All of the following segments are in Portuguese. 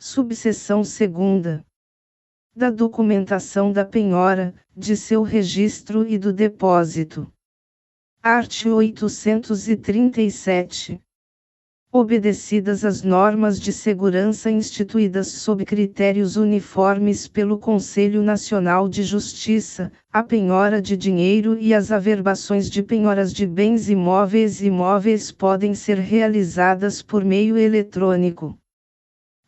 Subseção 2ª. Da documentação da penhora, de seu registro e do depósito. Art. 837. Obedecidas as normas de segurança instituídas sob critérios uniformes pelo Conselho Nacional de Justiça, a penhora de dinheiro e as averbações de penhoras de bens imóveis e imóveis podem ser realizadas por meio eletrônico.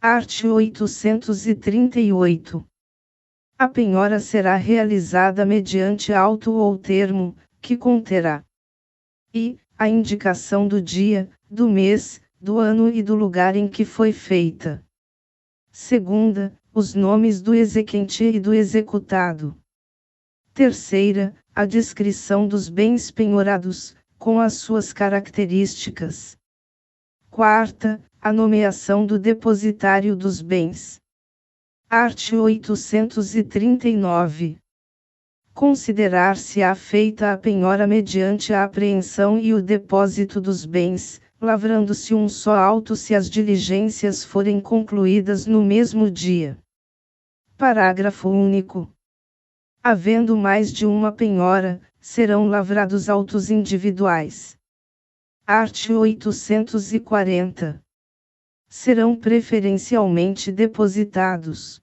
Art. 838. A penhora será realizada mediante auto ou termo, que conterá e a indicação do dia, do mês, do ano e do lugar em que foi feita. 2ª, os nomes do exequente e do executado. 3ª, a descrição dos bens penhorados, com as suas características. 4ª, a nomeação do depositário dos bens. Art. 839. Considerar-se-á feita a penhora mediante a apreensão e o depósito dos bens, lavrando-se um só auto se as diligências forem concluídas no mesmo dia. Parágrafo único. Havendo mais de uma penhora, serão lavrados autos individuais. Art. 840. Serão preferencialmente depositados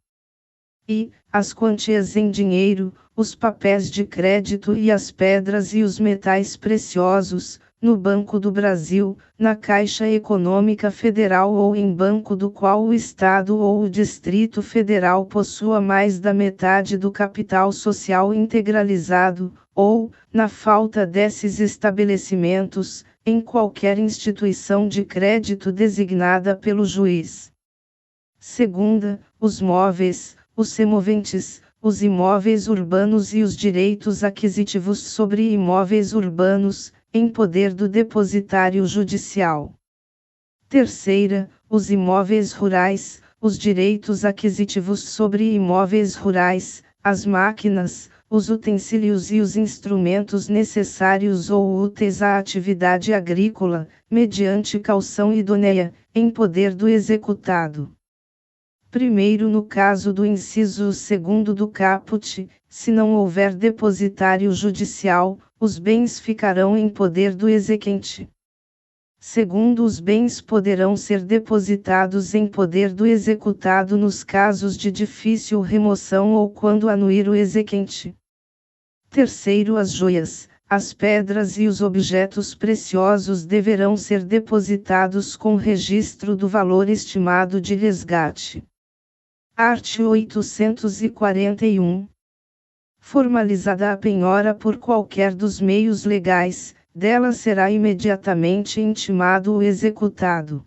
e as quantias em dinheiro, os papéis de crédito e as pedras e os metais preciosos, no Banco do Brasil, na Caixa Econômica Federal ou em banco do qual o Estado ou o Distrito Federal possua mais da metade do capital social integralizado, ou, na falta desses estabelecimentos, em qualquer instituição de crédito designada pelo juiz. 2ª, os móveis, os semoventes, os imóveis urbanos e os direitos aquisitivos sobre imóveis urbanos, em poder do depositário judicial. 3ª, os imóveis rurais, os direitos aquisitivos sobre imóveis rurais, as máquinas, os utensílios e os instrumentos necessários ou úteis à atividade agrícola, mediante caução idônea, em poder do executado. Primeiro, no caso do inciso 2º do caput, se não houver depositário judicial, os bens ficarão em poder do exequente. 2º, os bens poderão ser depositados em poder do executado nos casos de difícil remoção ou quando anuir o exequente. 3º, as joias, as pedras e os objetos preciosos deverão ser depositados com registro do valor estimado de resgate. Art. 841. Formalizada a penhora por qualquer dos meios legais, dela será imediatamente intimado o executado.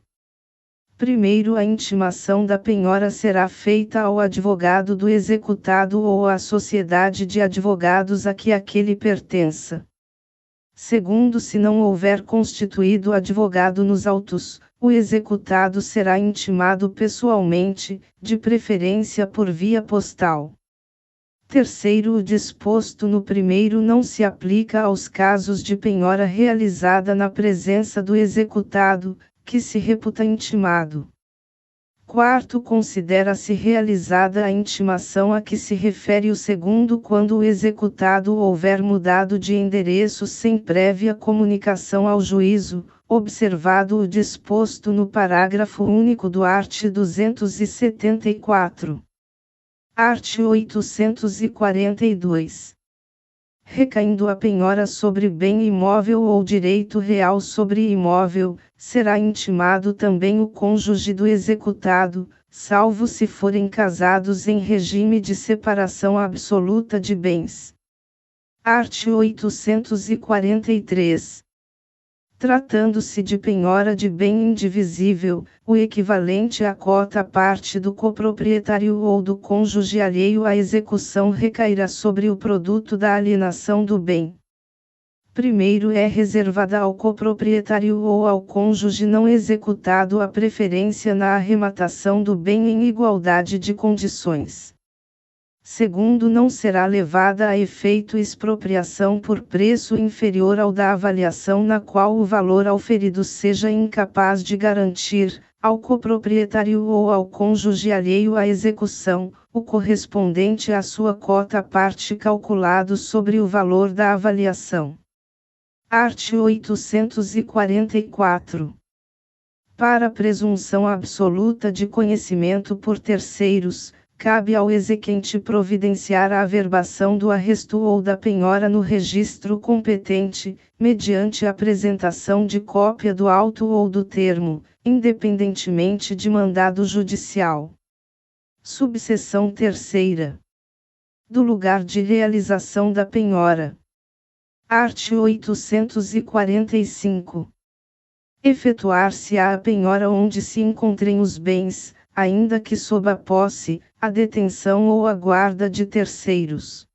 Primeiro, a intimação da penhora será feita ao advogado do executado ou à sociedade de advogados a que aquele pertença. Segundo, se não houver constituído advogado nos autos, o executado será intimado pessoalmente, de preferência por via postal. Terceiro, o disposto no primeiro não se aplica aos casos de penhora realizada na presença do executado, que se reputa intimado. Quarto, considera-se realizada a intimação a que se refere o segundo quando o executado houver mudado de endereço sem prévia comunicação ao juízo, observado o disposto no parágrafo único do art. 274. Art. 842. Recaindo a penhora sobre bem imóvel ou direito real sobre imóvel, será intimado também o cônjuge do executado, salvo se forem casados em regime de separação absoluta de bens. Art. 843. Tratando-se de penhora de bem indivisível, o equivalente à cota-parte do coproprietário ou do cônjuge alheio à execução recairá sobre o produto da alienação do bem. Primeiro, é reservada ao coproprietário ou ao cônjuge não executado a preferência na arrematação do bem em igualdade de condições. Segundo, não será levada a efeito expropriação por preço inferior ao da avaliação na qual o valor auferido seja incapaz de garantir, ao coproprietário ou ao cônjuge alheio à execução, o correspondente à sua cota à parte calculado sobre o valor da avaliação. Art. 844. Para a presunção absoluta de conhecimento por terceiros, cabe ao exequente providenciar a averbação do arresto ou da penhora no registro competente, mediante a apresentação de cópia do auto ou do termo, independentemente de mandado judicial. Subseção 3ª. Do lugar de realização da penhora. Art. 845. Efetuar-se-á a penhora onde se encontrem os bens, ainda que sob a posse, a detenção ou a guarda de terceiros.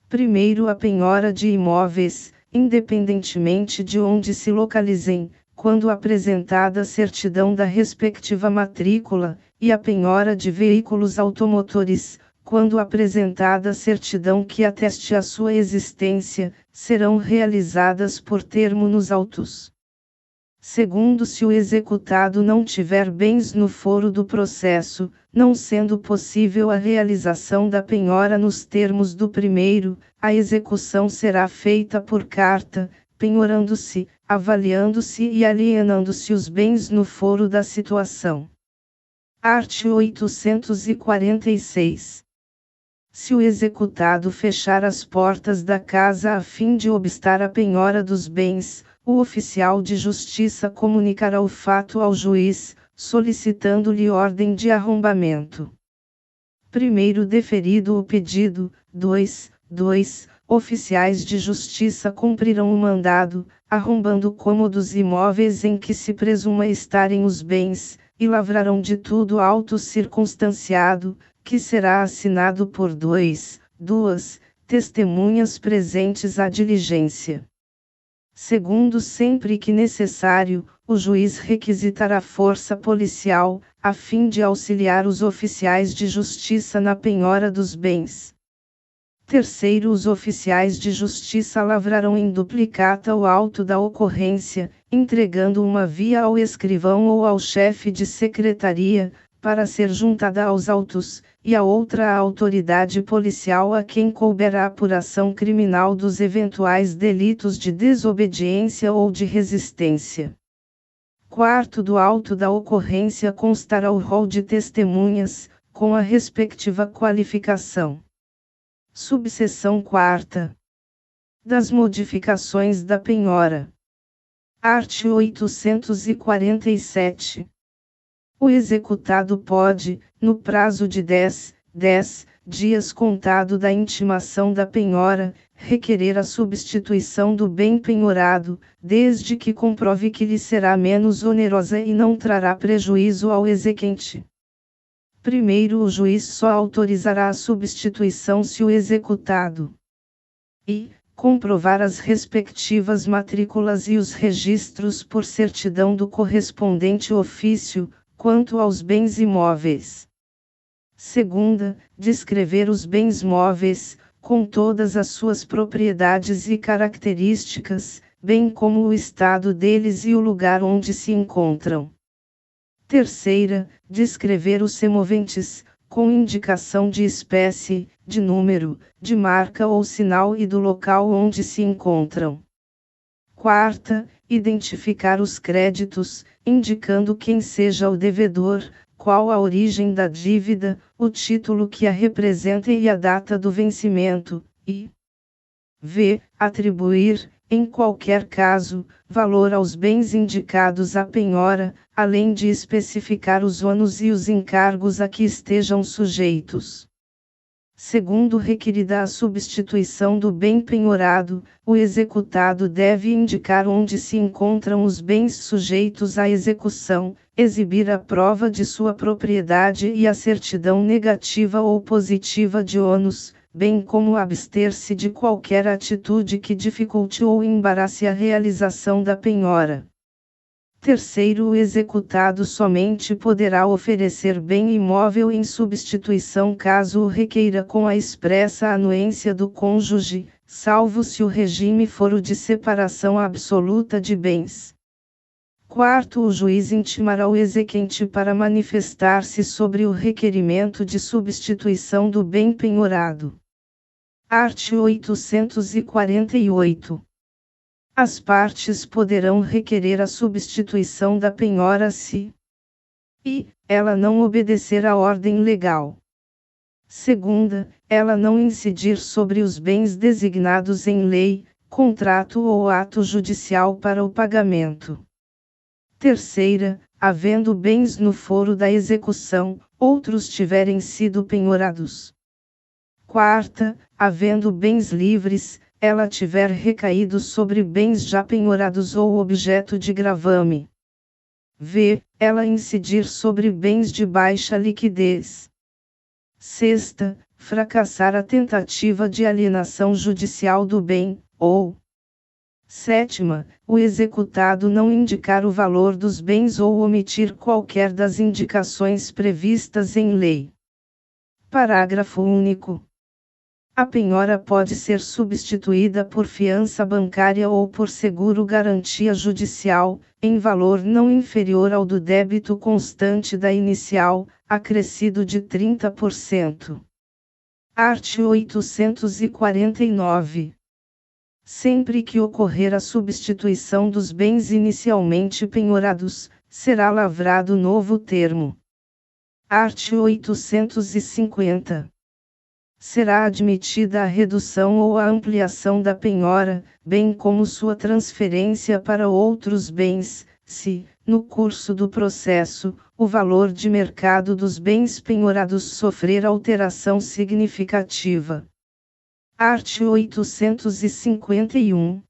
Primeiro, a penhora de imóveis, independentemente de onde se localizem, quando apresentada a certidão da respectiva matrícula, e a penhora de veículos automotores, quando apresentada a certidão que ateste a sua existência, serão realizadas por termo nos autos. Segundo, se o executado não tiver bens no foro do processo, não sendo possível a realização da penhora nos termos do primeiro, a execução será feita por carta, penhorando-se, avaliando-se e alienando-se os bens no foro da situação. Art. 846. Se o executado fechar as portas da casa a fim de obstar a penhora dos bens, o oficial de justiça comunicará o fato ao juiz, solicitando-lhe ordem de arrombamento. Primeiro deferido o pedido, 2. Oficiais de justiça cumprirão o mandado, arrombando cômodos imóveis em que se presuma estarem os bens, e lavrarão de tudo auto circunstanciado, que será assinado por 2. Testemunhas presentes à diligência. Segundo, sempre que necessário, o juiz requisitará força policial, a fim de auxiliar os oficiais de justiça na penhora dos bens. Terceiro, os oficiais de justiça lavrarão em duplicata o auto da ocorrência, entregando uma via ao escrivão ou ao chefe de secretaria, para ser juntada aos autos, e a outra à autoridade policial a quem couber a apuração criminal dos eventuais delitos de desobediência ou de resistência. Quarto, do auto da ocorrência constará o rol de testemunhas, com a respectiva qualificação. Subseção 4ª. Das modificações da penhora. Art. 847. O executado pode, no prazo de 10 dias contado da intimação da penhora, requerer a substituição do bem penhorado, desde que comprove que lhe será menos onerosa e não trará prejuízo ao exequente. Primeiro, o juiz só autorizará a substituição se o executado e comprovar as respectivas matrículas e os registros por certidão do correspondente ofício, quanto aos bens imóveis. Segunda, descrever os bens móveis, com todas as suas propriedades e características, bem como o estado deles e o lugar onde se encontram. Terceira, descrever os semoventes, com indicação de espécie, de número, de marca ou sinal e do local onde se encontram. Quarta, identificar os créditos, indicando quem seja o devedor, qual a origem da dívida, o título que a representa e a data do vencimento, e v. atribuir, em qualquer caso, valor aos bens indicados à penhora, além de especificar os ônus e os encargos a que estejam sujeitos. Segundo, requerida a substituição do bem penhorado, o executado deve indicar onde se encontram os bens sujeitos à execução, exibir a prova de sua propriedade e a certidão negativa ou positiva de ônus, bem como abster-se de qualquer atitude que dificulte ou embarace a realização da penhora. Terceiro, o executado somente poderá oferecer bem imóvel em substituição caso o requeira com a expressa anuência do cônjuge, salvo se o regime for o de separação absoluta de bens. Quarto, o juiz intimará o exequente para manifestar-se sobre o requerimento de substituição do bem penhorado. Art. 848. As partes poderão requerer a substituição da penhora se ela não obedecer à ordem legal. Segunda, ela não incidir sobre os bens designados em lei, contrato ou ato judicial para o pagamento. Terceira, havendo bens no foro da execução, outros tiverem sido penhorados. Quarta, havendo bens livres, ela tiver recaído sobre bens já penhorados ou objeto de gravame. V. Ela incidir sobre bens de baixa liquidez. Sexta, fracassar a tentativa de alienação judicial do bem, ou. Sétima, o executado não indicar o valor dos bens ou omitir qualquer das indicações previstas em lei. Parágrafo único. A penhora pode ser substituída por fiança bancária ou por seguro-garantia judicial, em valor não inferior ao do débito constante da inicial, acrescido de 30%. Art. 849. Sempre que ocorrer a substituição dos bens inicialmente penhorados, será lavrado novo termo. Art. 850. Será admitida a redução ou a ampliação da penhora, bem como sua transferência para outros bens, se, no curso do processo, o valor de mercado dos bens penhorados sofrer alteração significativa. Art. 851.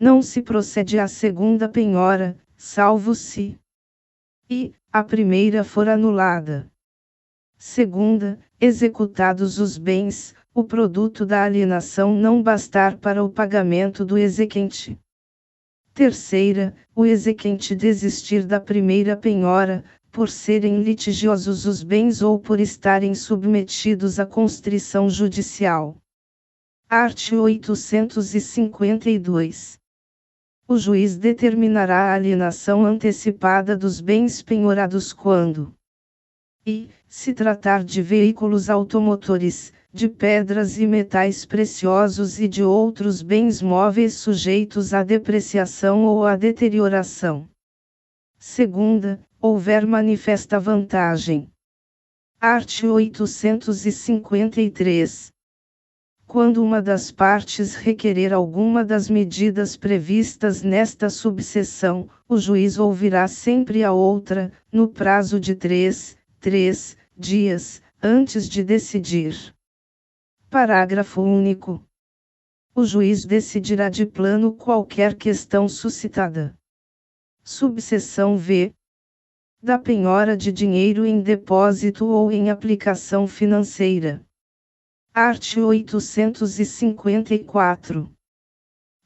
Não se procede à segunda penhora, salvo se a primeira for anulada. Segunda, executados os bens, o produto da alienação não bastar para o pagamento do exequente. Terceira, o exequente desistir da primeira penhora, por serem litigiosos os bens ou por estarem submetidos à constrição judicial. Art. 852. O juiz determinará a alienação antecipada dos bens penhorados quando se tratar de veículos automotores, de pedras e metais preciosos e de outros bens móveis sujeitos à depreciação ou à deterioração. Segunda, houver manifesta vantagem. Art. 853. Quando uma das partes requerer alguma das medidas previstas nesta subseção, o juiz ouvirá sempre a outra, no prazo de 3 dias, antes de decidir. Parágrafo único. O juiz decidirá de plano qualquer questão suscitada. Subseção V. Da penhora de dinheiro em depósito ou em aplicação financeira. Art. 854.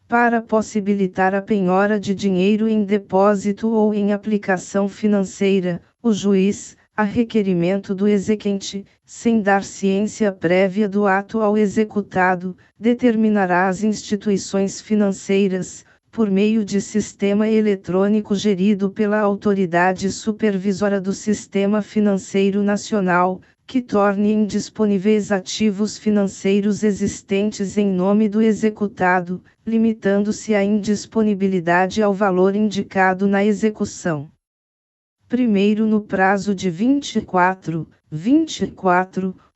Para possibilitar a penhora de dinheiro em depósito ou em aplicação financeira, o juiz, a requerimento do exequente, sem dar ciência prévia do ato ao executado, determinará as instituições financeiras, por meio de sistema eletrônico gerido pela Autoridade Supervisora do Sistema Financeiro Nacional, que torne indisponíveis ativos financeiros existentes em nome do executado, limitando-se a indisponibilidade ao valor indicado na execução. Primeiro, no prazo de 24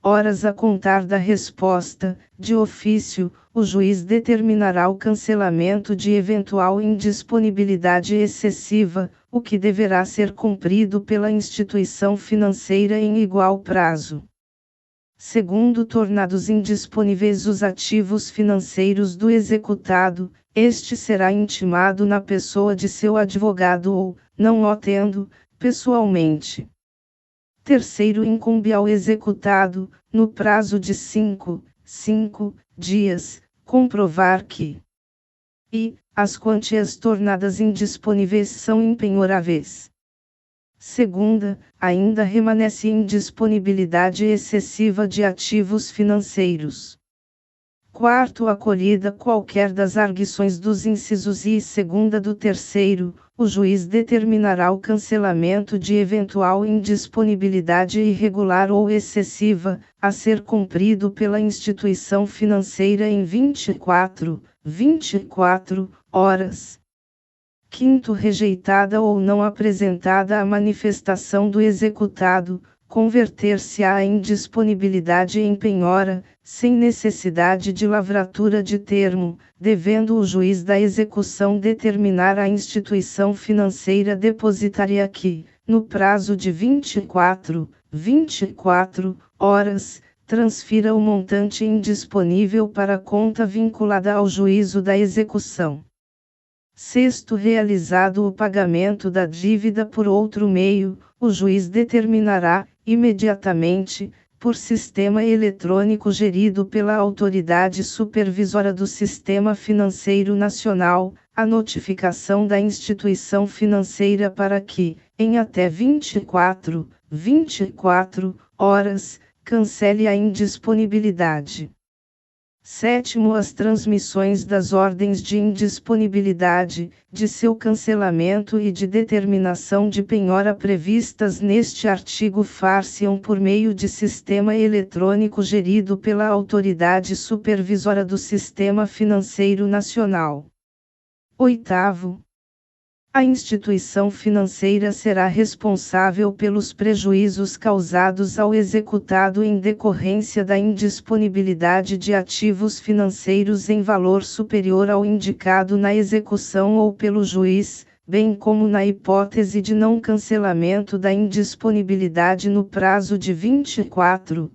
horas a contar da resposta, de ofício, o juiz determinará o cancelamento de eventual indisponibilidade excessiva, o que deverá ser cumprido pela instituição financeira em igual prazo. Segundo, tornados indisponíveis os ativos financeiros do executado, este será intimado na pessoa de seu advogado ou, não o tendo, pessoalmente. Terceiro, incumbe ao executado, no prazo de 5 dias, comprovar que as quantias tornadas indisponíveis são impenhoráveis. Segunda, ainda remanesce indisponibilidade excessiva de ativos financeiros. Quarto, acolhida qualquer das arguições dos incisos I e segunda do terceiro, o juiz determinará o cancelamento de eventual indisponibilidade irregular ou excessiva, a ser cumprido pela instituição financeira em 24 horas. Quinto, rejeitada ou não apresentada a manifestação do executado, converter-se-á a indisponibilidade em penhora, sem necessidade de lavratura de termo, devendo o juiz da execução determinar à instituição financeira depositária que, no prazo de 24 horas, transfira o montante indisponível para a conta vinculada ao juízo da execução. Sexto, realizado o pagamento da dívida por outro meio, o juiz determinará, imediatamente, por sistema eletrônico gerido pela Autoridade Supervisora do Sistema Financeiro Nacional, a notificação da instituição financeira para que, em até 24 horas, cancele a indisponibilidade. Sétimo, as transmissões das ordens de indisponibilidade, de seu cancelamento e de determinação de penhora previstas neste artigo far-se-ão por meio de sistema eletrônico gerido pela Autoridade Supervisora do Sistema Financeiro Nacional. Oitavo, a instituição financeira será responsável pelos prejuízos causados ao executado em decorrência da indisponibilidade de ativos financeiros em valor superior ao indicado na execução ou pelo juiz, bem como na hipótese de não cancelamento da indisponibilidade no prazo de 24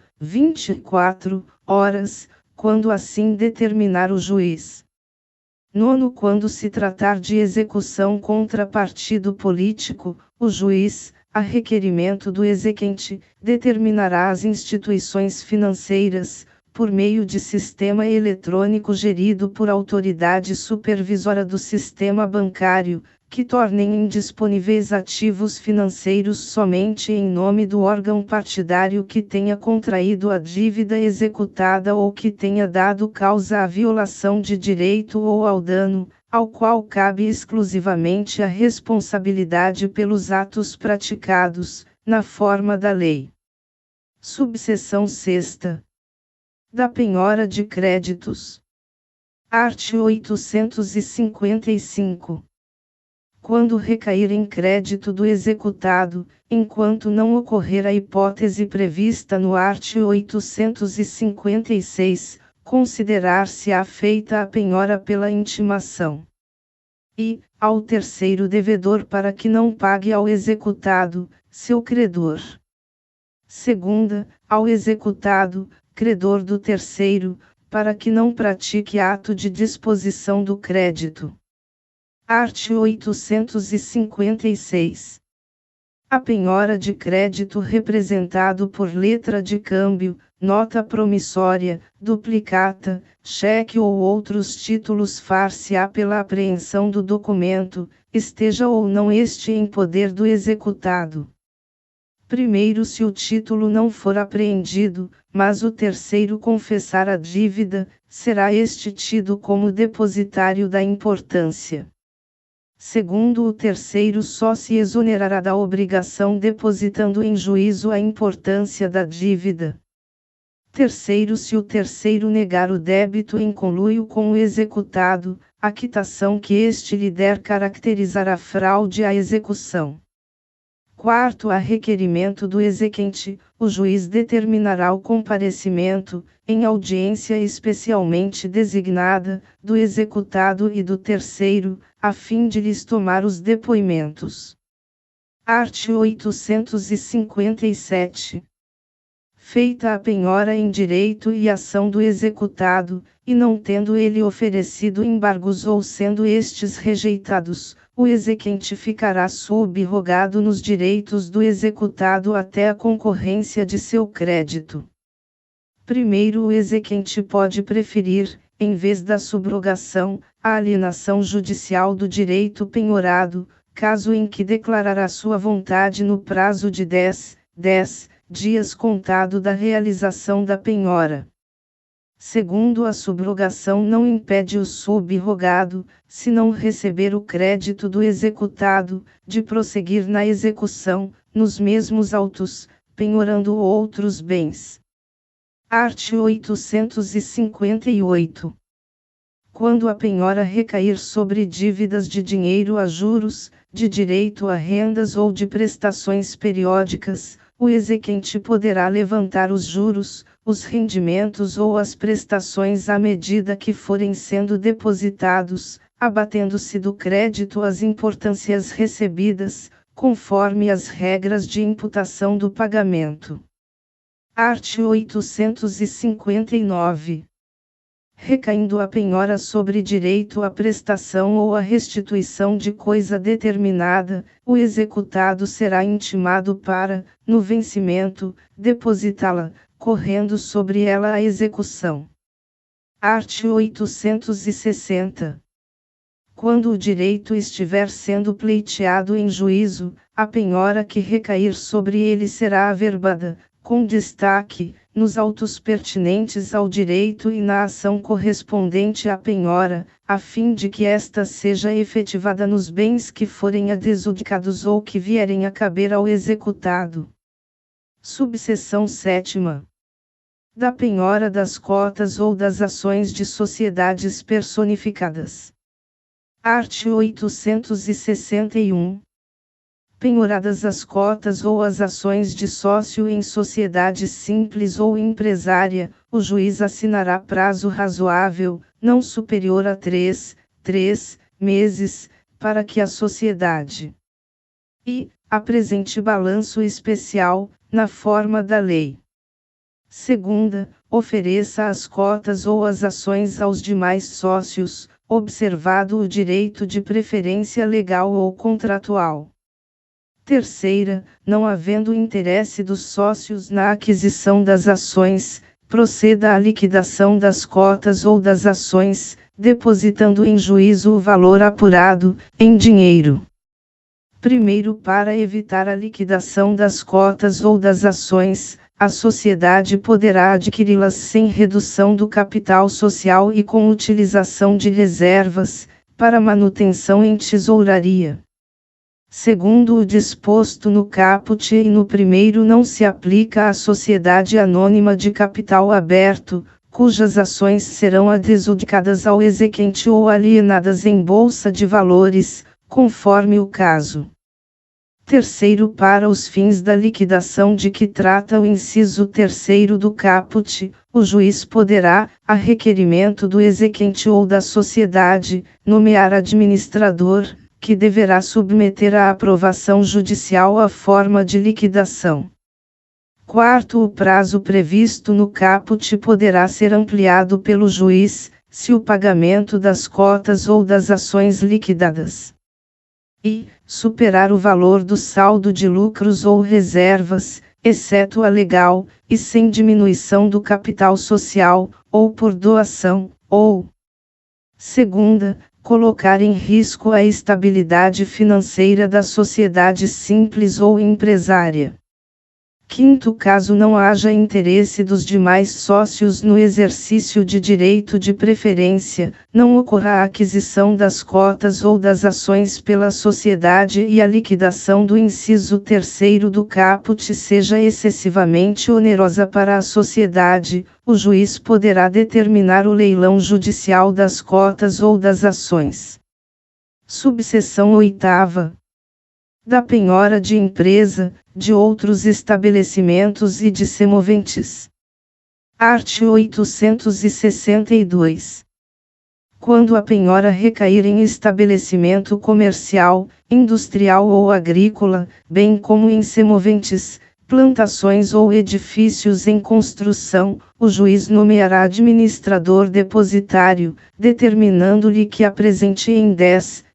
horas, quando assim determinar o juiz. Nono, quando se tratar de execução contra partido político, o juiz, a requerimento do exequente, determinará as instituições financeiras, por meio de sistema eletrônico gerido por autoridade supervisora do sistema bancário, que tornem indisponíveis ativos financeiros somente em nome do órgão partidário que tenha contraído a dívida executada ou que tenha dado causa à violação de direito ou ao dano, ao qual cabe exclusivamente a responsabilidade pelos atos praticados, na forma da lei. Subseção 6ª. Da penhora de créditos. Art. 855. Quando recair em crédito do executado, enquanto não ocorrer a hipótese prevista no art. 856, considerar-se-á feita a penhora pela intimação. E, ao terceiro devedor para que não pague ao executado, seu credor. Segunda, ao executado, credor do terceiro, para que não pratique ato de disposição do crédito. Art. 856. A penhora de crédito representado por letra de câmbio, nota promissória, duplicata, cheque ou outros títulos far-se-á pela apreensão do documento, esteja ou não este em poder do executado. Primeiro, se o título não for apreendido, mas o terceiro confessar a dívida, será este tido como depositário da importância. Segundo, o terceiro só se exonerará da obrigação depositando em juízo a importância da dívida. Terceiro, se o terceiro negar o débito em conluio com o executado, a quitação que este lhe der caracterizará fraude à execução. Quarto, a requerimento do exequente, o juiz determinará o comparecimento, em audiência especialmente designada, do executado e do terceiro, a fim de lhes tomar os depoimentos. Art. 857. Feita a penhora em direito e ação do executado, e não tendo ele oferecido embargos ou sendo estes rejeitados, o exequente ficará subrogado nos direitos do executado até a concorrência de seu crédito. Primeiro, o exequente pode preferir, em vez da subrogação, a alienação judicial do direito penhorado, caso em que declarará sua vontade no prazo de 10 dias contado da realização da penhora. Segundo, a subrogação não impede o subrogado, se não receber o crédito do executado, de prosseguir na execução, nos mesmos autos, penhorando outros bens. Art. 858. Quando a penhora recair sobre dívidas de dinheiro a juros, de direito a rendas ou de prestações periódicas, o exequente poderá levantar os juros, os rendimentos ou as prestações à medida que forem sendo depositados, abatendo-se do crédito as importâncias recebidas, conforme as regras de imputação do pagamento. Art. 859. Recaindo a penhora sobre direito à prestação ou à restituição de coisa determinada, o executado será intimado para, no vencimento, depositá-la, correndo sobre ela a execução. Art. 860. Quando o direito estiver sendo pleiteado em juízo, a penhora que recair sobre ele será averbada, com destaque, nos autos pertinentes ao direito e na ação correspondente à penhora, a fim de que esta seja efetivada nos bens que forem adjudicados ou que vierem a caber ao executado. Subseção 7ª. Da penhora das cotas ou das ações de sociedades personificadas. Art. 861. Penhoradas as cotas ou as ações de sócio em sociedade simples ou empresária, o juiz assinará prazo razoável, não superior a 3 meses, para que a sociedade apresente balanço especial, na forma da lei. Segunda, ofereça as cotas ou as ações aos demais sócios, observado o direito de preferência legal ou contratual. Terceira, não havendo interesse dos sócios na aquisição das ações, proceda à liquidação das cotas ou das ações, depositando em juízo o valor apurado, em dinheiro. Primeiro, para evitar a liquidação das cotas ou das ações, a sociedade poderá adquiri-las sem redução do capital social e com utilização de reservas, para manutenção em tesouraria. Segundo o disposto no caput e no primeiro, não se aplica à sociedade anônima de capital aberto, cujas ações serão adjudicadas ao exequente ou alienadas em bolsa de valores, conforme o caso. Terceiro, para os fins da liquidação de que trata o inciso 3º do caput, o juiz poderá, a requerimento do exequente ou da sociedade, nomear administrador, que deverá submeter à aprovação judicial a forma de liquidação. Quarto, o prazo previsto no caput poderá ser ampliado pelo juiz, se o pagamento das cotas ou das ações liquidadas superar o valor do saldo de lucros ou reservas, exceto a legal, e sem diminuição do capital social, ou por doação, ou segunda, colocar em risco a estabilidade financeira da sociedade simples ou empresária. Quinto, caso não haja interesse dos demais sócios no exercício de direito de preferência, não ocorra a aquisição das cotas ou das ações pela sociedade e a liquidação do inciso 3º do caput seja excessivamente onerosa para a sociedade, o juiz poderá determinar o leilão judicial das cotas ou das ações. Subseção 8ª. Da penhora de empresa, de outros estabelecimentos e de semoventes. Art. 862. Quando a penhora recair em estabelecimento comercial, industrial ou agrícola, bem como em semoventes, plantações ou edifícios em construção, o juiz nomeará administrador depositário, determinando-lhe que apresente em 10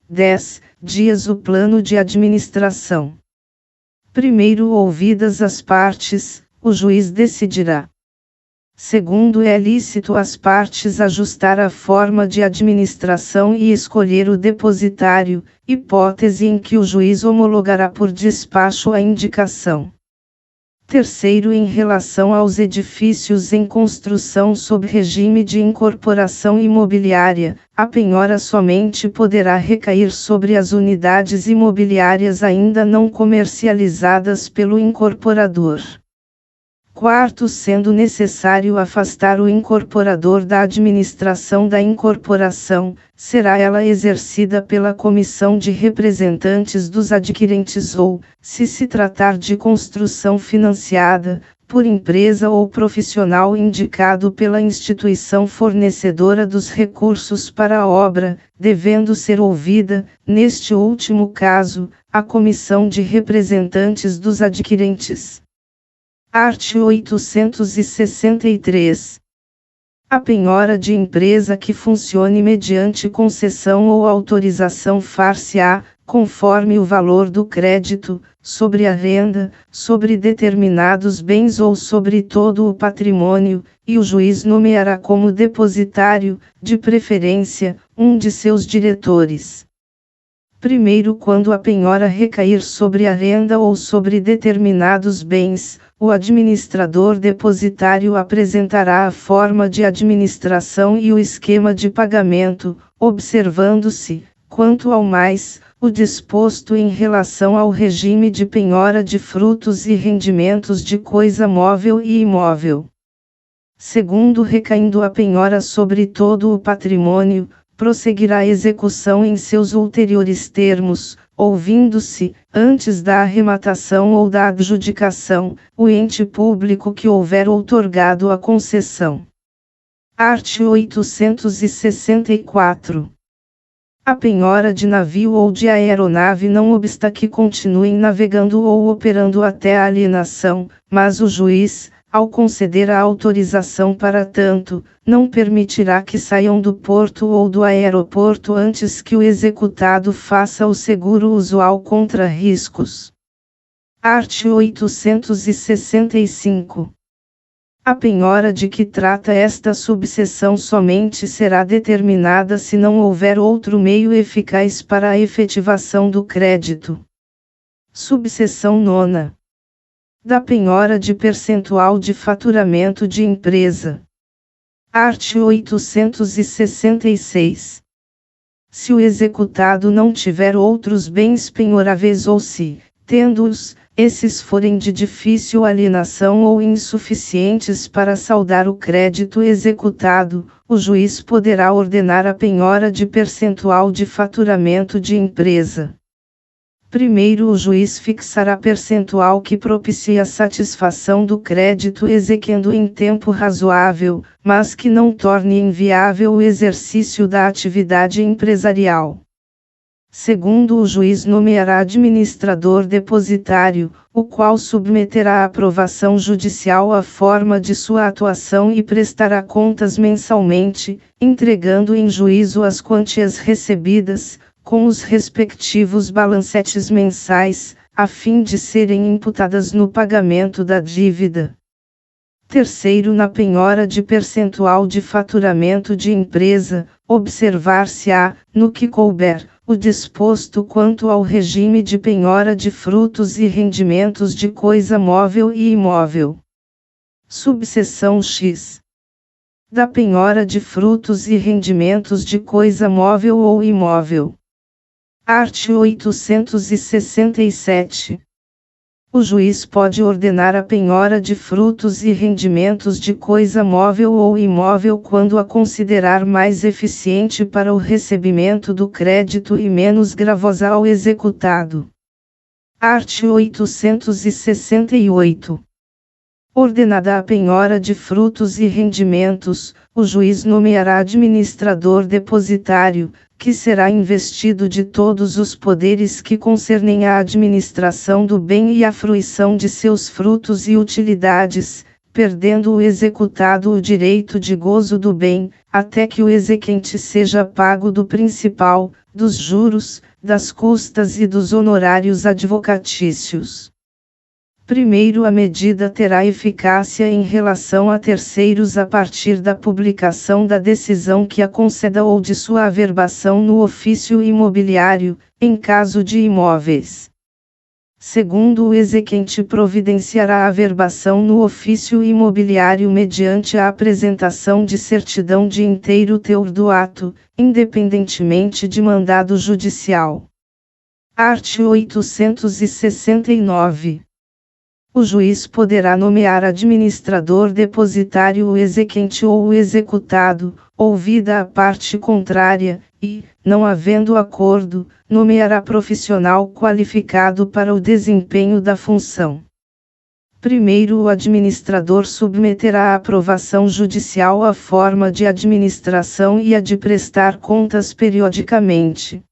dias o plano de administração. Primeiro, ouvidas as partes, o juiz decidirá. Segundo, é lícito às partes ajustar a forma de administração e escolher o depositário, hipótese em que o juiz homologará por despacho a indicação. Terceiro, em relação aos edifícios em construção sob regime de incorporação imobiliária, a penhora somente poderá recair sobre as unidades imobiliárias ainda não comercializadas pelo incorporador. Quarto, sendo necessário afastar o incorporador da administração da incorporação, será ela exercida pela comissão de representantes dos adquirentes ou, se se tratar de construção financiada, por empresa ou profissional indicado pela instituição fornecedora dos recursos para a obra, devendo ser ouvida, neste último caso, a comissão de representantes dos adquirentes. Art. 863. A penhora de empresa que funcione mediante concessão ou autorização far-se-á, conforme o valor do crédito, sobre a renda, sobre determinados bens ou sobre todo o patrimônio, e o juiz nomeará como depositário, de preferência, um de seus diretores. Primeiro, quando a penhora recair sobre a renda ou sobre determinados bens, o administrador depositário apresentará a forma de administração e o esquema de pagamento, observando-se, quanto ao mais, o disposto em relação ao regime de penhora de frutos e rendimentos de coisa móvel e imóvel. Segundo, recaindo a penhora sobre todo o patrimônio, prosseguirá a execução em seus ulteriores termos, ouvindo-se, antes da arrematação ou da adjudicação, o ente público que houver outorgado a concessão. Art. 864. A penhora de navio ou de aeronave não obsta que continuem navegando ou operando até a alienação, mas o juiz, ao conceder a autorização para tanto, não permitirá que saiam do porto ou do aeroporto antes que o executado faça o seguro usual contra riscos. Art. 865. A penhora de que trata esta subseção somente será determinada se não houver outro meio eficaz para a efetivação do crédito. Subseção 9. Da penhora de percentual de faturamento de empresa. Art. 866. Se o executado não tiver outros bens penhoráveis ou se, tendo-os, esses forem de difícil alienação ou insuficientes para saldar o crédito executado, o juiz poderá ordenar a penhora de percentual de faturamento de empresa. Primeiro, o juiz fixará percentual que propicie a satisfação do crédito exequendo em tempo razoável, mas que não torne inviável o exercício da atividade empresarial. Segundo, o juiz nomeará administrador depositário, o qual submeterá à aprovação judicial a forma de sua atuação e prestará contas mensalmente, entregando em juízo as quantias recebidas, com os respectivos balancetes mensais, a fim de serem imputadas no pagamento da dívida. Terceiro, na penhora de percentual de faturamento de empresa, observar-se-á, no que couber, o disposto quanto ao regime de penhora de frutos e rendimentos de coisa móvel e imóvel. Subseção X. Da penhora de frutos e rendimentos de coisa móvel ou imóvel. Art. 867. O juiz pode ordenar a penhora de frutos e rendimentos de coisa móvel ou imóvel quando a considerar mais eficiente para o recebimento do crédito e menos gravosa ao executado. Art. 868. Ordenada a penhora de frutos e rendimentos, o juiz nomeará administrador depositário, que será investido de todos os poderes que concernem à administração do bem e à fruição de seus frutos e utilidades, perdendo o executado o direito de gozo do bem, até que o exequente seja pago do principal, dos juros, das custas e dos honorários advocatícios. Primeiro, a medida terá eficácia em relação a terceiros a partir da publicação da decisão que a conceda ou de sua averbação no ofício imobiliário, em caso de imóveis. Segundo o exequente, providenciará a averbação no ofício imobiliário mediante a apresentação de certidão de inteiro teor do ato, independentemente de mandado judicial. Art. 869. O juiz poderá nomear administrador depositário o exequente ou o executado, ouvida a parte contrária, e, não havendo acordo, nomeará profissional qualificado para o desempenho da função. Primeiro, o administrador submeterá à aprovação judicial a forma de administração e a de prestar contas periodicamente.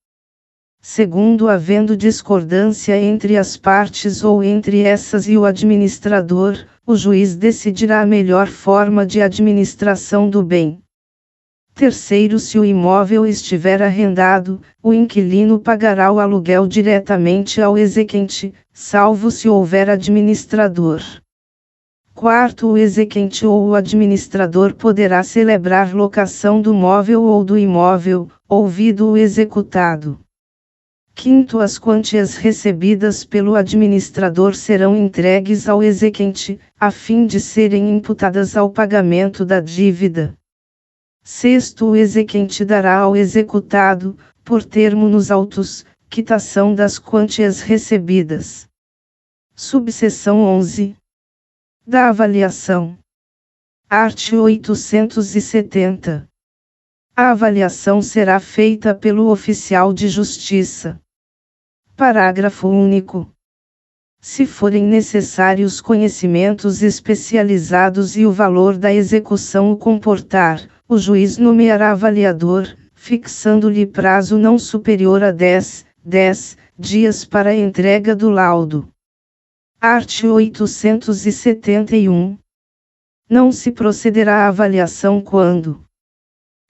Segundo, havendo discordância entre as partes ou entre essas e o administrador, o juiz decidirá a melhor forma de administração do bem. Terceiro, se o imóvel estiver arrendado, o inquilino pagará o aluguel diretamente ao exequente, salvo se houver administrador. Quarto, o exequente ou o administrador poderá celebrar locação do móvel ou do imóvel, ouvido o executado. Quinto, as quantias recebidas pelo administrador serão entregues ao exequente, a fim de serem imputadas ao pagamento da dívida. Sexto, o exequente dará ao executado, por termo nos autos, quitação das quantias recebidas. Subseção 11. Da avaliação. Art. 870. A avaliação será feita pelo oficial de justiça. Parágrafo único. Se forem necessários conhecimentos especializados e o valor da execução o comportar, o juiz nomeará avaliador, fixando-lhe prazo não superior a 10 dias para a entrega do laudo. Art. 871. Não se procederá à avaliação quando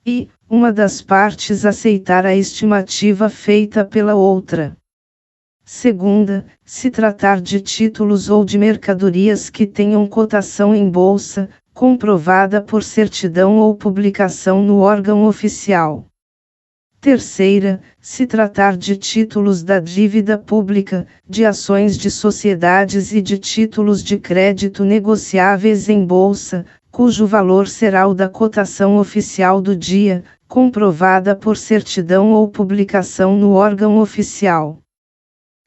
e uma das partes aceitar a estimativa feita pela outra. Segunda, se tratar de títulos ou de mercadorias que tenham cotação em bolsa, comprovada por certidão ou publicação no órgão oficial. Terceira, se tratar de títulos da dívida pública, de ações de sociedades e de títulos de crédito negociáveis em bolsa, cujo valor será o da cotação oficial do dia, comprovada por certidão ou publicação no órgão oficial.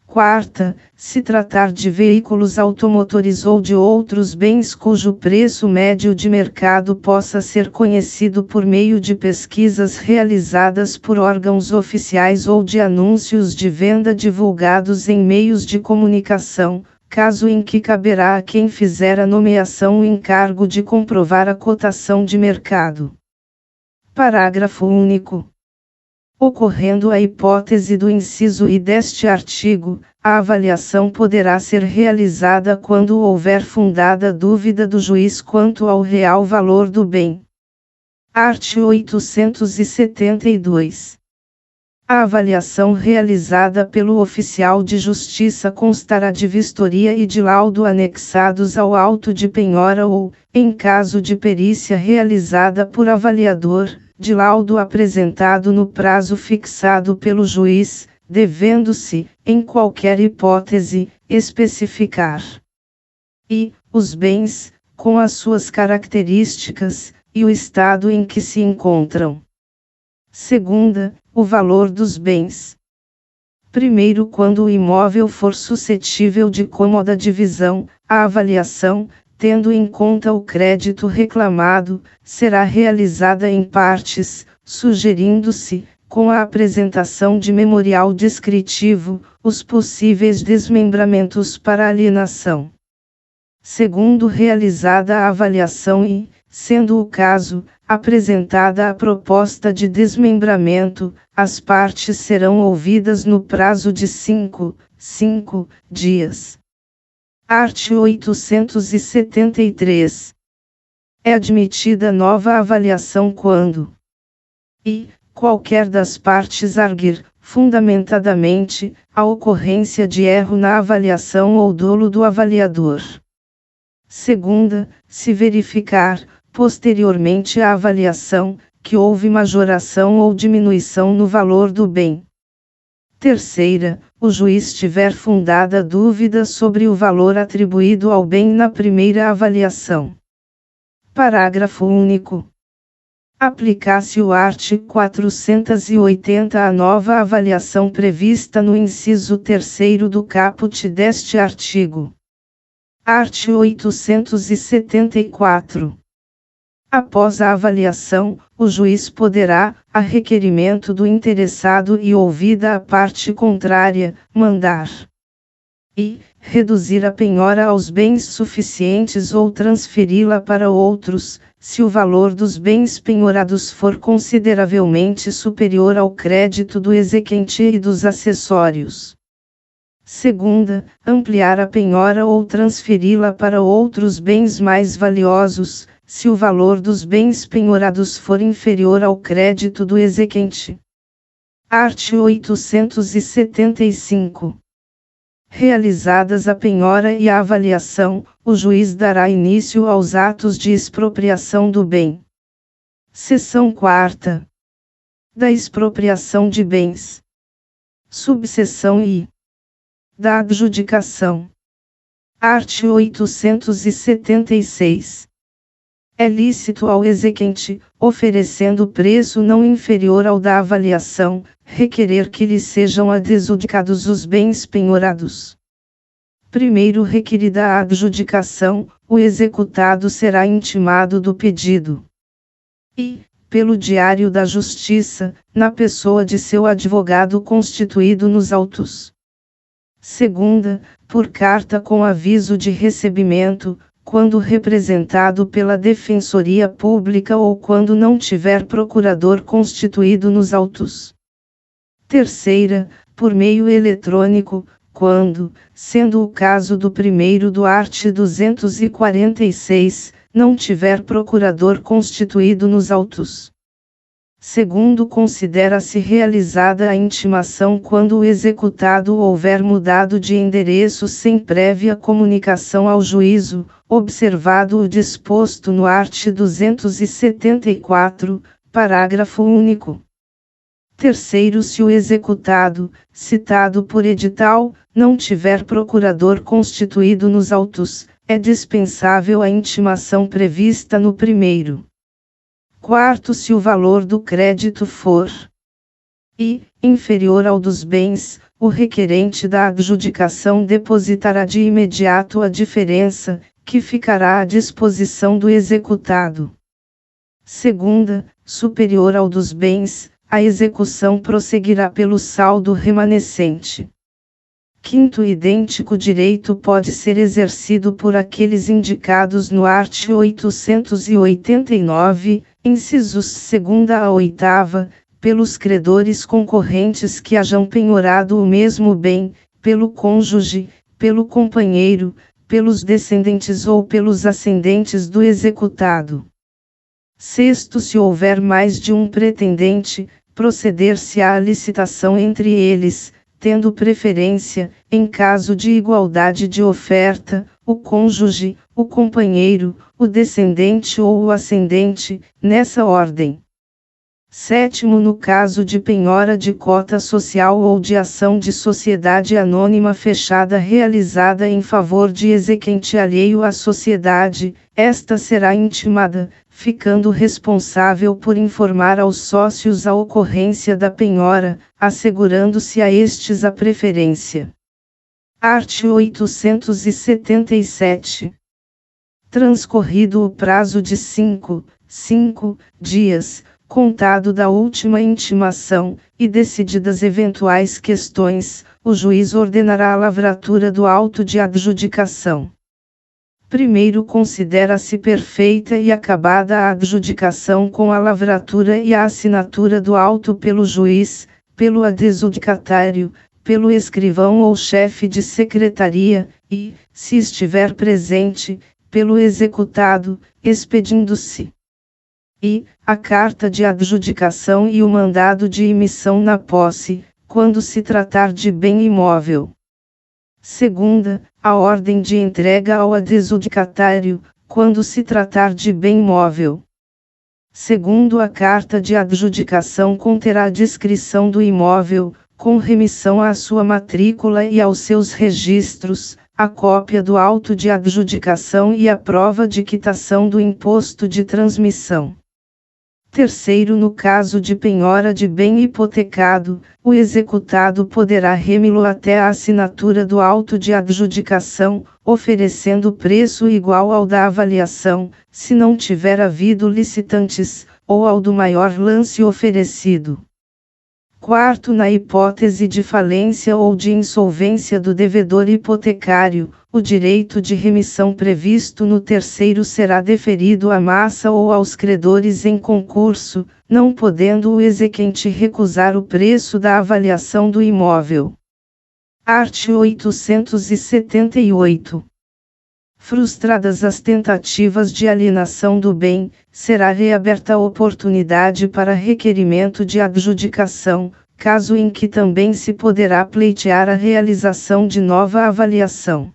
Quarta, se tratar de veículos automotores ou de outros bens cujo preço médio de mercado possa ser conhecido por meio de pesquisas realizadas por órgãos oficiais ou de anúncios de venda divulgados em meios de comunicação, caso em que caberá a quem fizer a nomeação o encargo de comprovar a cotação de mercado. Parágrafo único. Ocorrendo a hipótese do inciso I deste artigo, a avaliação poderá ser realizada quando houver fundada dúvida do juiz quanto ao real valor do bem. Art. 872. A avaliação realizada pelo oficial de justiça constará de vistoria e de laudo anexados ao auto de penhora ou, em caso de perícia realizada por avaliador, de laudo apresentado no prazo fixado pelo juiz, devendo-se, em qualquer hipótese, especificar e os bens, com as suas características, e o estado em que se encontram. Segunda, o valor dos bens. Primeiro, quando o imóvel for suscetível de cômoda divisão, a avaliação, tendo em conta o crédito reclamado, será realizada em partes, sugerindo-se, com a apresentação de memorial descritivo, os possíveis desmembramentos para alienação. Segundo, realizada a avaliação e, sendo o caso, apresentada a proposta de desmembramento, as partes serão ouvidas no prazo de 5 dias. Art. 873. É admitida nova avaliação quando e qualquer das partes arguir, fundamentadamente, a ocorrência de erro na avaliação ou dolo do avaliador. Segunda, se verificar, posteriormente à avaliação, que houve majoração ou diminuição no valor do bem. Terceira, o juiz tiver fundada dúvida sobre o valor atribuído ao bem na primeira avaliação. Parágrafo único. Aplicar-se o art. 480 à nova avaliação prevista no inciso 3º do caput deste artigo. Art. 874. Após a avaliação, o juiz poderá, a requerimento do interessado e ouvida a parte contrária, mandar e reduzir a penhora aos bens suficientes ou transferi-la para outros, se o valor dos bens penhorados for consideravelmente superior ao crédito do exequente e dos acessórios. Segunda, ampliar a penhora ou transferi-la para outros bens mais valiosos, se o valor dos bens penhorados for inferior ao crédito do exequente. Art. 875. Realizadas a penhora e a avaliação, o juiz dará início aos atos de expropriação do bem. Seção 4ª. Da expropriação de bens. Subseção I. Da adjudicação. Art. 876. É lícito ao exequente, oferecendo preço não inferior ao da avaliação, requerer que lhe sejam adjudicados os bens penhorados. Primeiro requerida a adjudicação, o executado será intimado do pedido. E, pelo Diário da Justiça, na pessoa de seu advogado constituído nos autos. Segunda, por carta com aviso de recebimento, quando representado pela Defensoria Pública ou quando não tiver procurador constituído nos autos. Terceira, por meio eletrônico, quando, sendo o caso do primeiro do art. 246, não tiver procurador constituído nos autos. Segundo, considera-se realizada a intimação quando o executado houver mudado de endereço sem prévia comunicação ao juízo, observado o disposto no art. 274, parágrafo único. Terceiro, se o executado, citado por edital, não tiver procurador constituído nos autos, é dispensável a intimação prevista no primeiro. Quarto, se o valor do crédito for inferior ao dos bens, o requerente da adjudicação depositará de imediato a diferença, que ficará à disposição do executado. Segunda, superior ao dos bens, a execução prosseguirá pelo saldo remanescente. Quinto, idêntico direito pode ser exercido por aqueles indicados no art. 889, incisos 2ª a 8ª, pelos credores concorrentes que hajam penhorado o mesmo bem, pelo cônjuge, pelo companheiro, pelos descendentes ou pelos ascendentes do executado. Sexto, se houver mais de um pretendente, proceder-se-á à licitação entre eles, tendo preferência, em caso de igualdade de oferta, o cônjuge, o companheiro, o descendente ou o ascendente, nessa ordem. Sétimo, no caso de penhora de cota social ou de ação de sociedade anônima fechada realizada em favor de exequente alheio à sociedade, esta será intimada, ficando responsável por informar aos sócios a ocorrência da penhora, assegurando-se a estes a preferência. Art. 877. Transcorrido o prazo de 5 dias, contado da última intimação, e decididas eventuais questões, o juiz ordenará a lavratura do auto de adjudicação. Primeiro, considera-se perfeita e acabada a adjudicação com a lavratura e a assinatura do auto pelo juiz, pelo adjudicatário, pelo escrivão ou chefe de secretaria, e, se estiver presente, pelo executado, expedindo-se a carta de adjudicação e o mandado de emissão na posse, quando se tratar de bem imóvel. Segunda, a ordem de entrega ao adjudicatário, quando se tratar de bem móvel. Segundo, a carta de adjudicação conterá a descrição do imóvel, com remissão à sua matrícula e aos seus registros, a cópia do auto de adjudicação e a prova de quitação do imposto de transmissão. Terceiro, no caso de penhora de bem hipotecado, o executado poderá remi-lo até a assinatura do auto de adjudicação, oferecendo preço igual ao da avaliação, se não tiver havido licitantes, ou ao do maior lance oferecido. Quarto, na hipótese de falência ou de insolvência do devedor hipotecário, o direito de remissão previsto no terceiro será deferido à massa ou aos credores em concurso, não podendo o exequente recusar o preço da avaliação do imóvel. Art. 878. Frustradas as tentativas de alienação do bem, será reaberta a oportunidade para requerimento de adjudicação, caso em que também se poderá pleitear a realização de nova avaliação.